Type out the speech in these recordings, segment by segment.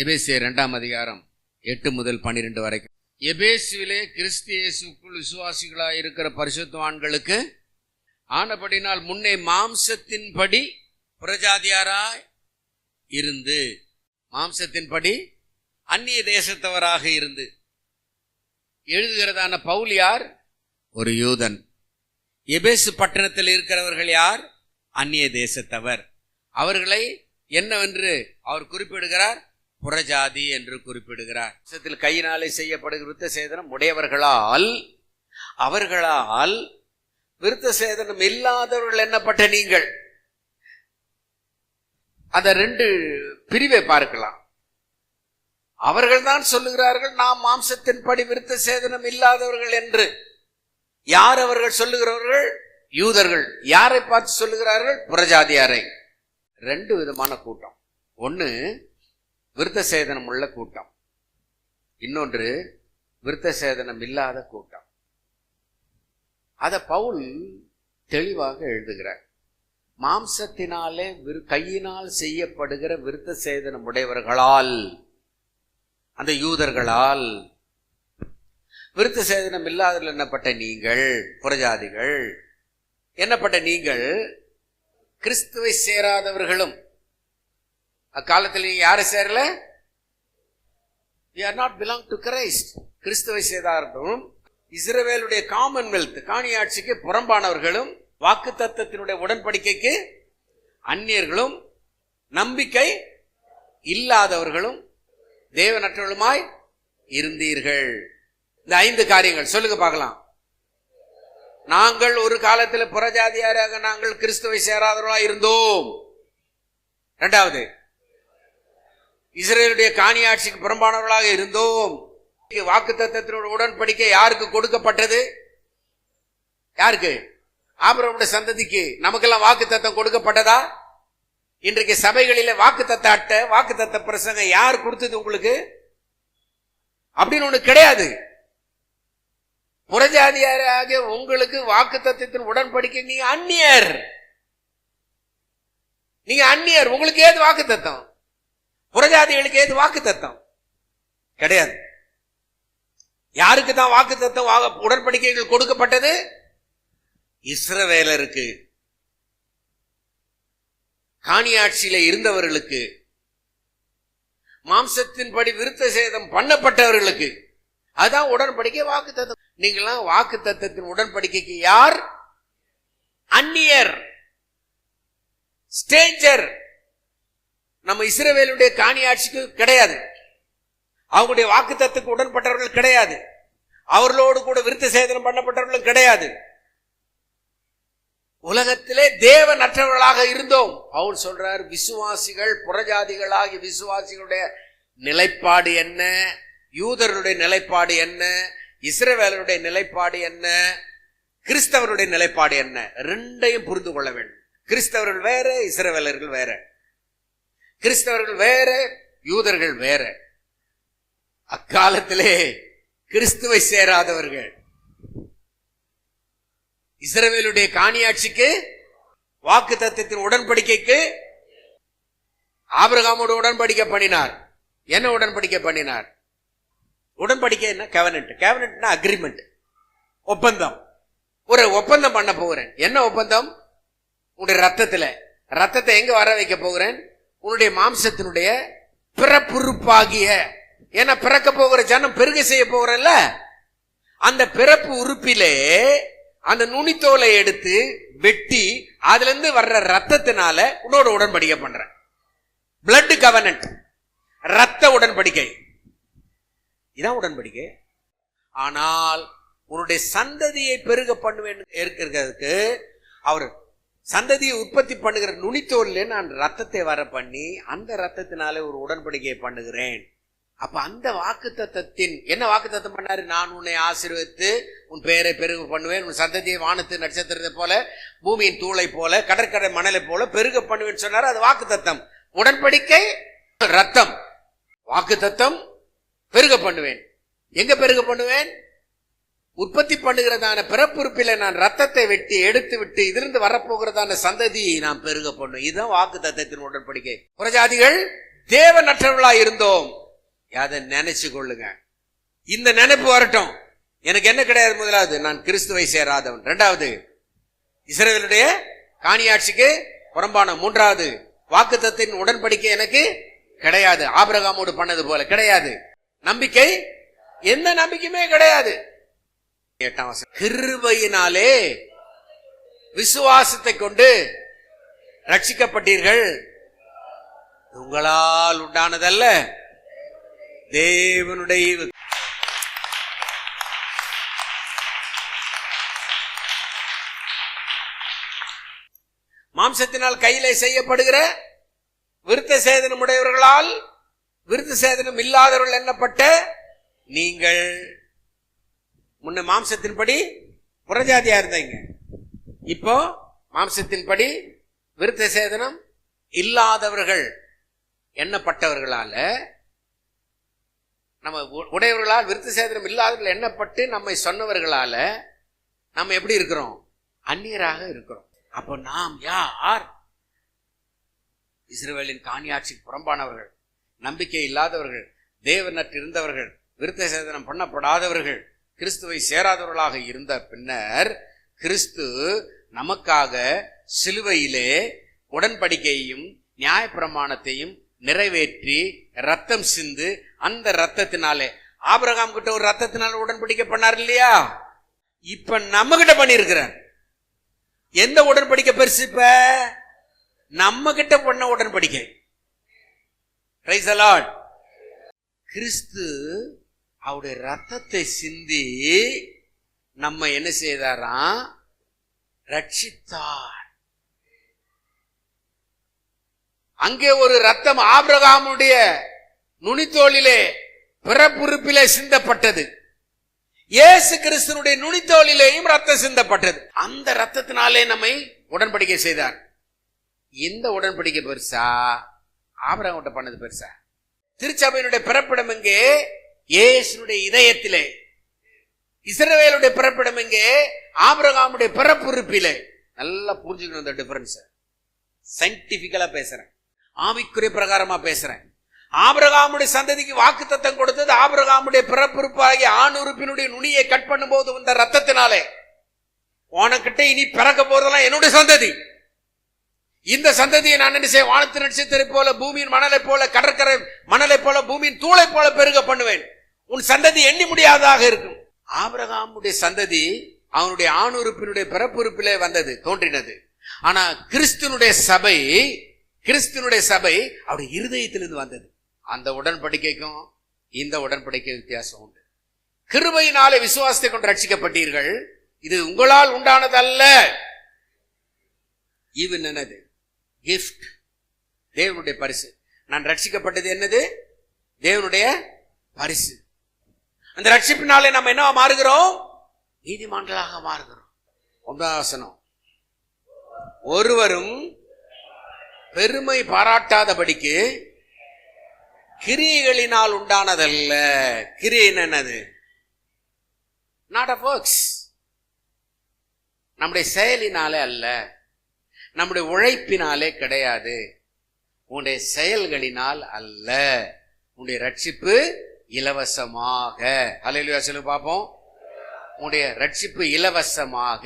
எபேசியர் 2ஆம் அதிகாரம் 8 முதல் 12 வரைக்கும். எபேசுவிலே கிறிஸ்து இயேசுக்குள் விசுவாசிகளாய் இருக்கிற பரிசுத்தவான்களுக்கு ஆனபடினால் முன்னே மாம்சத்தின்படி புறஜாதியாராய் இருந்து, மாம்சத்தின்படி அந்நிய தேசத்தவராக இருந்து எழுதுகிறதான பவுல் யார்? ஒரு யூதன். எபேசு பட்டணத்தில் இருக்கிறவர்கள் யார்? அந்நிய தேசத்தவர். அவர்களை என்னவென்று அவர் குறிப்பிடுகிறார்? புறஜாதி என்று குறிப்பிடுகிறார். கையினாலே செய்யப்படுகிற விருத்த சேதனம் உடையவர்களால், அவர்களால் விருத்த சேதனம் இல்லாதவர்கள் என்னப்பட்ட நீங்கள். அந்த ரெண்டு பிரிவை பார்க்கலாம். அவர்கள் தான் சொல்லுகிறார்கள் நாம் மாம்சத்தின்படி விருத்த சேதனம் இல்லாதவர்கள் என்று. யார் அவர்கள் சொல்லுகிறவர்கள்? யூதர்கள். யாரை பார்த்து சொல்லுகிறார்கள்? புறஜாதியாரை. ரெண்டு விதமான கூட்டம். ஒன்று விருத்த சேதனம் உள்ள கூட்டம், இன்னொன்று விருத்த சேதனம் இல்லாத கூட்டம். அத பவுல் தெளிவாக எழுதுகிறார். மாம்சத்தினாலே கையினால் செய்யப்படுகிற விருத்த சேதனம் உடையவர்களால், அந்த யூதர்களால், விருத்த சேதனம் இல்லாதவர்கள் என்னப்பட்ட நீங்கள் புறஜாதிகள் என்னப்பட்ட நீங்கள் கிறிஸ்துவை சேராதவர்களும். அக்காலத்தில் நீங்க யாரை சேரல? You are not belong to Christ. கிறிஸ்துவை சேராதவர்களும், இஸ்ரவேலுடைய காமன்வெல்த் காணியாட்சிக்கு புறம்பானவர்களும், வாக்கு தத்தத்தினுடைய உடன்படிக்கைக்கு அந்நியர்களும், நம்பிக்கை இல்லாதவர்களும், தேவனற்றவர்களுமாய் இருந்தீர்கள். இந்த 5 காரியங்கள் சொல்லுங்க பார்க்கலாம். நாங்கள் ஒரு காலத்தில் புறஜாதியாராக நாங்கள் கிறிஸ்துவை சேராதவர்களாக இருந்தோம். இரண்டாவது, இஸ்ரவேலுடைய காணியாட்சிக்கு புறம்பானவர்களாக இருந்தோம். வாக்கு தத்தத்தினுடைய உடன்படிக்கை யாருக்கு கொடுக்கப்பட்டது? யாருக்கு? ஆபிரகாமுடைய சந்ததிக்கு. நமக்கெல்லாம் வாக்கு தத்தம் கொடுக்கப்பட்டதா? இன்றைக்கு சபைகளில வாக்கு தத்த அட்டை, வாக்கு தத்த பிரசங்கம் யார் கொடுத்தது உங்களுக்கு? அப்படின்னு ஒண்ணு கிடையாது. புறஜாதியாராக உங்களுக்கு வாக்கு தத்தத்தின் உடன்படிக்கை. நீங்க அந்நியர், நீங்க அந்நியர். உங்களுக்கு ஏது வாக்கு தத்தம்? புறஜாதிகளுக்கு ஏது வாக்கு தத்தம்? கிடையாது. யாருக்கு தான் வாக்கு தத்தம் உடன்படிக்கைகள் கொடுக்கப்பட்டது? இஸ்ரவேலருக்கு, காணியாட்சியில இருந்தவர்களுக்கு, மாம்சத்தின்படி விருத்த சேதம் பண்ணப்பட்டவர்களுக்கு. அதான் உடன்படிக்கை வாக்கு தத்தம். நீங்களாம் வாக்கு தத்தத்தின் உடன்படிக்கைக்கு யார்? அந்நியர், ஸ்ட்ரேஞ்சர். நம்ம இஸ்ரவேலுடைய காணியாட்சிக்கு கிடையாது, அவங்களுடைய வாக்கு தத்துக்கு உடன்பட்டவர்கள் கிடையாது, அவர்களோடு கூட விருத்த சேதனம் பண்ணப்பட்டவர்களும் கிடையாது. உலகத்திலே தேவனற்றவர்களாக இருந்தோம். பவுல் சொல்றார், விசுவாசிகள் புறஜாதிகளாகி விசுவாசிகளுடைய நிலைப்பாடு என்ன, யூதர்களுடைய நிலைப்பாடு என்ன, இஸ்ரவேலருடைய நிலைப்பாடு என்ன, கிறிஸ்தவருடைய நிலைப்பாடு என்ன, ரெண்டையும் புரிந்து கொள்ள வேண்டும். கிறிஸ்தவர்கள் வேற, இஸ்ரவேலர்கள் வேற. கிறிஸ்தவர்கள் வேற, யூதர்கள் வேற. அக்காலத்திலே கிறிஸ்துவை சேராதவர்கள் இஸ்ரவேலுடைய காணியாட்சிக்கு, வாக்கு தத்தத்தின் உடன்படிக்கைக்கு ஆபிரகாமோடு உடன்படிக்கை பண்ணினார். என்ன உடன்படிக்கை பண்ணினார்? உடன்படிக்கை என்ன? கவனன்ட். கவனன்ட்னா அக்ரிமெண்ட், ஒப்பந்தம். ஒரு ஒப்பந்தம் பண்ண போகிறேன். என்ன ஒப்பந்தம்? உன்னுடைய ரத்தத்தை எங்க வர வைக்க போகிறேன்? உன்னுடைய மாம்சத்தினுடைய பிறப்புறுப்பாகிய, ஏன்னா பிறக்க போகிற ஜனம் பெருக செய்ய போகிறல்ல, அந்த பிறப்பு உறுப்பிலே அந்த நுனித்தோலை எடுத்து வெட்டி அதுல இருந்து வர்ற ரத்தத்தினால உன்னோட உடன்படிக்கை பண்ற. பிளட் கவனன்ட், ரத்த உடன்படிக்கை. இதான் உடன்படிக்கை. ஆனால் உன்னுடைய சந்ததியை பெருக பண்ணுவேன் இருக்கிறதுக்கு அவர் சந்ததியை உற்பத்தி பண்ணுகிற நுனித்தோல்ல நான் ரத்தத்தை வர பண்ணி அந்த ரத்தத்தினாலே ஒரு உடன்படிக்கையை பண்ணுகிறேன். அப்ப அந்த வாக்கு தத்தத்தின் என்ன வாக்கு தத்தம் பண்ணாரு? நான் உன்னை ஆசீர்வதித்து உன் பெயரை பெருக பண்ணுவேன், உன் சந்ததியை வானத்து நட்சத்திரத்தை போல, பூமியின் தூளை போல, கடற்கரை மணலை போல பெருக பண்ணுவேன் சொன்னாரு. அது வாக்கு தத்தம். உடன்படிக்கை ரத்தம், வாக்கு தத்தம் பெருக பண்ணுவேன். எங்க பெருக பண்ணுவேன்? உற்பத்தி பண்ணுகிறதான பிறப்புறுப்பில நான் ரத்தத்தை வெட்டி எடுத்து விட்டு இதிலிருந்து வரப்போகிறதான சந்ததியை நான் பெருக பண்ணுவேன். இதுதான் வாக்கு தத்தத்தின் உடன்படிக்கை. புறஜாதிகள் தேவனற்றவர்களா இருந்தோம். அதை நினைச்சு கொள்ளுங்க. இந்த நினைப்பு வரட்டும். எனக்கு என்ன கிடையாது? முதலாவது, நான் கிறிஸ்துவை சேராதவன். இரண்டாவது, இஸ்ரவேலுடைய காணியாட்சிக்கு புறம்பான. மூன்றாவது, வாக்குத்தத்தத்தின் உடன்படிக்கை எனக்கு கிடையாது. ஆபிரகாமோடு பண்ணது போல கிடையாது. நம்பிக்கை, எந்த நம்பிக்கையுமே கிடையாது. 8ஆம் வசனம், கிருபையினாலே விசுவாசத்தை கொண்டு ரட்சிக்கப்பட்டீர்கள். உங்களால் உண்டானதல்ல, தேவனுடைய. மாம்சத்தினால் கையிலே செய்யப்படுகிற விருத்த சேதனம் உடையவர்களால் விருத்த சேதனம் இல்லாதவர்கள் எண்ணப்பட்ட நீங்கள். முன்ன மாம்சத்தின்படி புறஜாதியா இருந்தீங்க, இப்போ மாம்சத்தின்படி விருத்த சேதனம் இல்லாதவர்கள் எண்ணப்பட்டவர்களால, நம்ம உடையவர்களால் விருத்த சேதனம் இல்லாதவர்கள் எண்ணப்பட்டு நம்மை சொன்னவர்களால நம்ம எப்படி இருக்கிறோம்? அந்நியராக இருக்கிறோம். அப்போ நாம் யார்? இஸ்ரவேலின் காணியாட்சிக்கு புறம்பானவர்கள், நம்பிக்கை இல்லாதவர்கள், தேவனற்று இருந்தவர்கள், விருத்த சேதனம் பண்ணப்படாதவர்கள், கிறிஸ்துவை சேராதவர்களாக இருந்த பின்னர் கிறிஸ்து நமக்காக சிலுவையிலே உடன்படிக்கையையும் நியாயப்பிரமாணத்தையும் நிறைவேற்றி ரத்தம் சிந்து, அந்த ரத்தத்தினாலே, ஆபிரகாம் கிட்ட ஒரு ரத்தத்தினால உடன்படிக்கை பண்ணார் இல்லையா? இப்ப நம்ம கிட்ட பண்ணியிருக்கிறார். எந்த உடன்படிக்கை பெருசு? இப்ப நம்ம கிட்ட பண்ண உடன்படிக்கை. Praise the Lord. கிறிஸ்து அவருடைய ரத்தத்தை சிந்தி நம்ம என்ன செய்தாராம்? ரட்சித்தார். அங்கே ஒரு ரத்தம் ஆபிரகாமுடைய நுனித்தோளிலே பிறப்புறுப்பிலே சிந்தப்பட்டது. இயேசு கிறிஸ்துனுடைய நுனித்தோளிலேயும் ரத்தம் சிந்தப்பட்டது. அந்த ரத்தத்தினாலே நம்மை உடன்படிக்கை செய்தார். இந்த உடன்படிக்கை பெருசா, ஆபிரகாம்கிட்ட பண்ணது பெருசா? திருச்சபையினுடைய பிறப்பிடம் எங்கே? இயேசுனுடைய இதயத்திலே. இஸ்ரவேலுடைய பிறப்பிடம் எங்கே? ஆபிரகாமுடைய பிறப்புறுப்பிலே. நல்லா புரிஞ்சுக்கணும் இந்த டிஃபரன்ஸ். சயின்டிபிக்கலா பேசுறேன், ஆவிக்குரிய பிரகாரமா பேசுறேன். ஆபிரகாமுடைய சந்ததிக்கு வாக்குத்தத்தம் கொடுத்தது ஆபிரகாமுடைய பிறப்புறுப்பாகிய ஆண் உறுப்பினுடைய நுனியை கட் பண்ணும் போது வந்த ரத்தத்தினாலே. உனக்கிட்ட இனி பிறக்க போறதெல்லாம் என்னுடைய சந்ததி. இந்த சந்ததியை நான் என்ன செய்ய? வானத்து நட்சத்திரை போல, பூமியின் மணலை போல, கடற்கரை மணலை போல, பூமியின் தூளை போல பெருக பண்ணுவேன். உன் சந்ததி எண்ணி முடியாததாக இருக்கும். ஆபிரகாமுடைய சந்ததி அவனுடைய ஆண் உறுப்பினுடைய பிறப்புறுப்பிலே வந்தது, தோன்றினது. ஆனா கிறிஸ்துனுடைய சபை அவருடைய இருதயத்திலிருந்து வந்தது. அந்த உடன்படிக்கைக்கும் இந்த உடன்படிக்கை வித்தியாசம் உண்டு. கிருபையினாலே விசுவாசத்தை கொண்டு ரட்சிக்கப்பட்டீர்கள். இது உங்களால் உண்டானது அல்ல. ஈவன் என்னது? கிஃப்ட், தேவனுடைய பரிசு. நான் ரட்சிக்கப்பட்டது என்னது? தேவனுடைய பரிசு. அந்த ரட்சிப்பினாலே நம்ம என்ன மாறுகிறோம்? நீதிமான்களாக மாறுகிறோம். 9ஆம் வசனம், ஒருவரும் பெருமை பாராட்டாதபடிக்கு கிரியைகளினால் உண்டானதல்ல. கிரியை என்னது? Not of works. நம்முடைய செயலினாலே அல்ல, நம்முடைய உழைப்பினாலே கிடையாது, உன்னுடைய செயல்களினால் அல்ல. உன்னுடைய ரட்சிப்பு இலவசமாக. ஹல்லேலூயா சொல்லுங்க பாப்போம். உன்னுடைய ரட்சிப்பு இலவசமாக.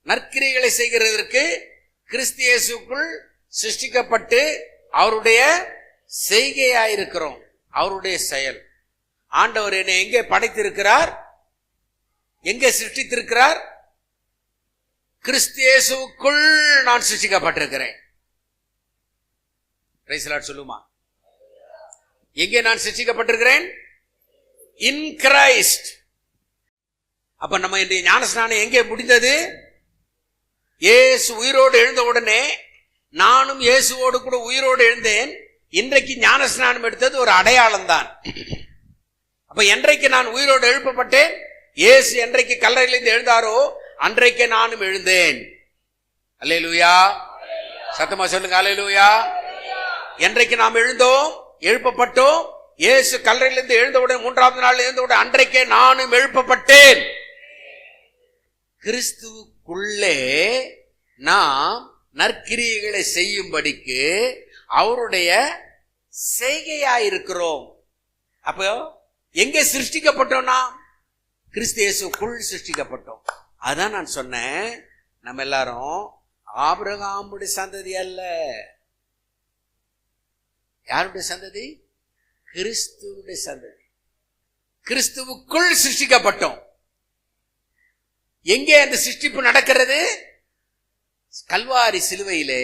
நற்கிரியைகளை செய்கிறதற்கு கிறிஸ்து இயேசுக்குள் சிருஷ்டிக்கப்பட்டு அவருடைய செய்கையாயிருக்கிறோம். அவருடைய செயல். ஆண்டவர் என்னை எங்கே படைத்திருக்கிறார்? எங்கே சிருஷ்டித்திருக்கிறார்? கிறிஸ்து இயேசுக்குள் நான் சிருஷ்டிக்கப்பட்டிருக்கிறேன். பிரைஸ் தி லார்ட் சொல்லுமா? எங்கே நான் சிருஷ்டிக்கப்பட்டிருக்கிறேன்? In Christ. அப்ப நம்ம இன்றைய ஞானஸ்நானம் எங்கே முடிந்தது? இயேசு உயிரோடு எழுந்த உடனே நானும் இயேசுவோடு கூட உயிரோடு எழுந்தேன். இன்றைக்கு ஞானஸ்நானம் எடுத்தது ஒரு அடையாளம் தான். அப்ப என்றைக்கு நான் உயிரோடு எழுப்பப்பட்டேன், இயேசு என்றைக்கு கல்லறையிலிருந்து எழுந்தாரோ அன்றைக்கு நானும் எழுந்தேன். அல்லேலூயா. சத்தமா சொல்லுங்க அல்லேலூயா. என்றைக்கு நாம் எழுந்தோம், எழுப்பப்பட்டோம், இயேசு கல்லறையிலிருந்து எழுந்தவுடன் 3ஆவது நாள் எழுந்தவுடன் அன்றைக்கே நானும் எழுப்பப்பட்டேன். கிறிஸ்துவுக்குள்ளே நாம் நற்கிரியைகளை செய்யும்படிக்கு அவருடைய செய்கையா இருக்கிறோம். அப்போ எங்க சிருஷ்டிக்கப்பட்டோம்னா கிறிஸ்து இயேசுக்குள் சிருஷ்டிக்கப்பட்டோம். அதான் நான் சொன்னேன், நம்ம எல்லாரும் ஆபிரகாமுடைய சந்ததி அல்ல. யாருடைய சந்ததி? கிறிஸ்துவுடைய சந்ததி. கிறிஸ்துவுக்குள் சிருஷ்டிக்கப்பட்டோம். எங்கே அந்த சிருஷ்டிப்பு நடக்கிறது? கல்வாரி சிலுவையிலே,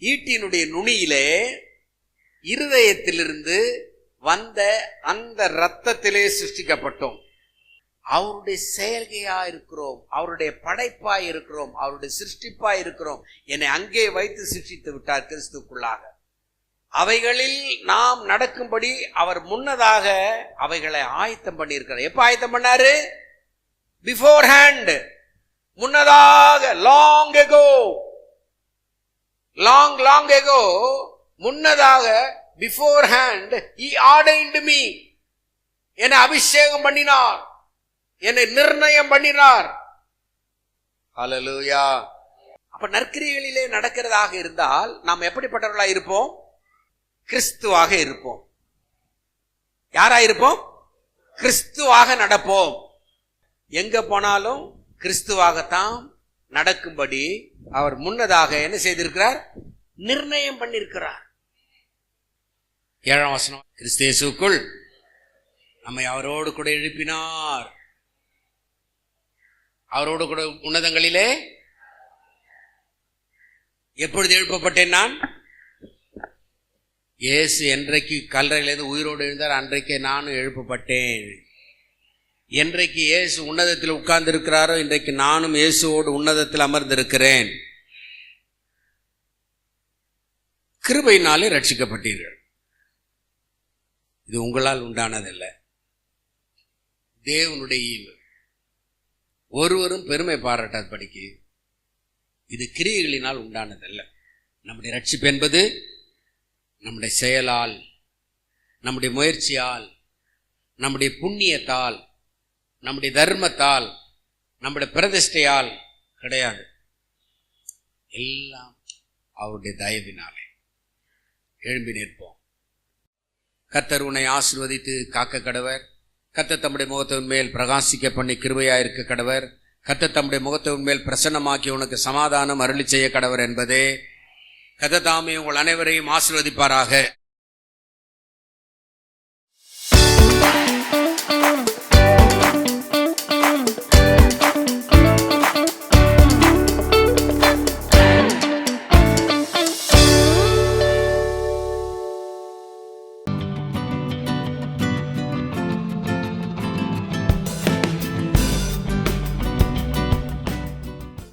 ஈட்டினுடைய நுனியிலே, இருதயத்திலிருந்து வந்த அந்த இரத்தத்திலே சிருஷ்டிக்கப்பட்டோம். அவருடைய செயல்கையா இருக்கிறோம், அவருடைய படைப்பாய் இருக்கிறோம், அவருடைய சிருஷ்டிப்பாய் இருக்கிறோம். என்னை அங்கே வைத்து சிருஷ்டித்து விட்டார் கிறிஸ்துக்குள்ளாக. அவைகளில் நாம் நடக்கும்படி அவர் முன்னதாக அவைகளை ஆயத்தம் பண்ணியிருக்கிறார். எப்ப ஆயத்தம் பண்ணாரு? பிஃபோர் ஹேண்ட், முன்னதாக, லாங் எகோ, லாங் எகோ, முன்னதாக, before hand he ordained me, என்னை அபிஷேகம் பண்ணினார், என்னை நிர்ணயம் பண்ணினார். ஹல்லேலூயா. அப்ப நற்கிரியைகளிலே நடக்கிறதாக இருந்தால் நாம் எப்படிப்பட்டவர்களாக இருப்போம்? கிறிஸ்துவாக இருப்போம். யாரா இருப்போம்? கிறிஸ்துவாக நடப்போம். எங்க போனாலும் கிறிஸ்துவாகத்தான் நடக்கும்படி அவர் முன்னதாக என்ன செய்திருக்கிறார்? நிர்ணயம் பண்ணியிருக்கிறார். 7ஆம் வசனம், கிறிஸ்து இயேசுக்குள் நம்மை அவரோடு கூட எழுப்பினார். அவரோடு கூட உன்னதங்களிலே எப்பொழுது எழுப்பப்பட்டேன் நான்? இயேசு என்றைக்கு கல்லறையிலிருந்து உயிரோடு எழுந்தார் அன்றைக்கே நானும் எழுப்பப்பட்டேன். என்றைக்கு இயேசு உன்னதத்தில் உட்கார்ந்து இருக்கிறாரோ இன்றைக்கு நானும் இயேசுவோடு உன்னதத்தில் அமர்ந்திருக்கிறேன். கிருபையினாலே ரட்சிக்கப்பட்டீர்கள். இது உங்களால் உண்டானதல்ல, தேவனுடைய ஈவு. ஒருவரும் பெருமை பாராட்டாதபடிக்கு இது கிரியைகளினால் உண்டானதல்ல. நம்முடைய ரட்சிப்பு என்பது நம்முடைய செயலால், நம்முடைய முயற்சியால், நம்முடைய புண்ணியத்தால், நம்முடைய தர்மத்தால், நம்முடைய பிரதிஷ்டையால் கிடையாது. எல்லாம் அவருடைய தயவினாலே. எழும்பி நிற்போம். கர்த்தர் உன்னை ஆசீர்வதித்து காக்க கடவர். கர்த்தர் தம்முடைய முகத்தின் மேல் பிரகாசிக்க பண்ணி கிருபையாயிருக்க கடவர். கர்த்தர் தம்முடைய முகத்தின் மேல் பிரசன்னமாக்கி உனக்கு சமாதானம் அருளி செய்ய கடவர் என்பதே. கர்த்தர் தாமே உங்கள் அனைவரையும் ஆசீர்வதிப்பாராக.